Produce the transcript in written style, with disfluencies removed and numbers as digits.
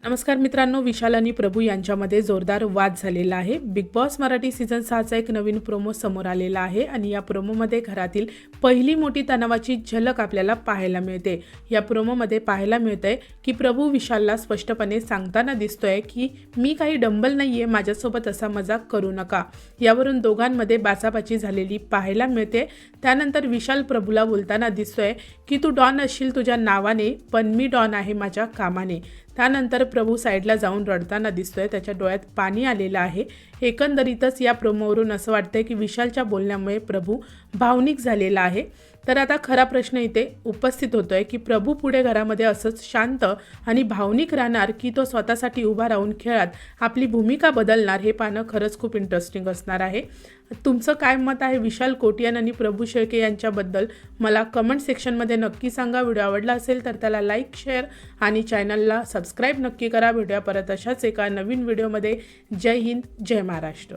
नमस्कार मित्रांनो, विशाल आणि प्रभू यांच्यामध्ये जोरदार वाद झालेला आहे। बिग बॉस मराठी सीझन 6चा एक नवीन प्रोमो समोर आलेला आहे आणि या प्रोमोमध्ये घरातील पहिली मोठी तणावाची झलक आपल्याला पाहायला मिळते। या प्रोमोमध्ये पाहायला मिळतंय की प्रभू विशालला स्पष्टपणे सांगताना दिसतोय की मी काही डंबल नाहीये, माझ्यासोबत असा मजाक करू नका। यावरून दोघांमध्ये बाचाबाची झालेली पाहायला मिळते। त्यानंतर विशाल प्रभूला बोलताना दिसतोय की तू डॉन असशील तुझ्या नावाने, पण मी डॉन आहे माझ्या कामाने। त्यानंतर प्रभू साईडला जाऊन रडताना दिसतोय, त्याच्या डोळ्यात पाणी आलेलं आहे। एकंदरीतच या प्रोमोवरून असं वाटतंय की विशालच्या बोलण्यामुळे प्रभू भावनिक झालेला आहे। तर आता खरा प्रश्न इथे उपस्थित होतोय की प्रभू पुढे घरामध्ये असंच शांत आणि भावनिक राहणार की तो स्वतःसाठी उभा राहून खेळात आपली भूमिका बदलणार, हे पाहणं खरंच खूप इंटरेस्टिंग असणार आहे। तुमचं काय मत आहे विशाल कोटियान आणि प्रभू शेळके यांच्याबद्दल मला कमेंट सेक्शनमध्ये नक्की सांगा। व्हिडिओ आवडला असेल तर त्याला लाईक, शेअर आणि चॅनलला सबस्क्राईब नक्की करा। भेटूया परत अशाच एका नवीन व्हिडिओमध्ये। जय हिंद, जय महाराष्ट्र।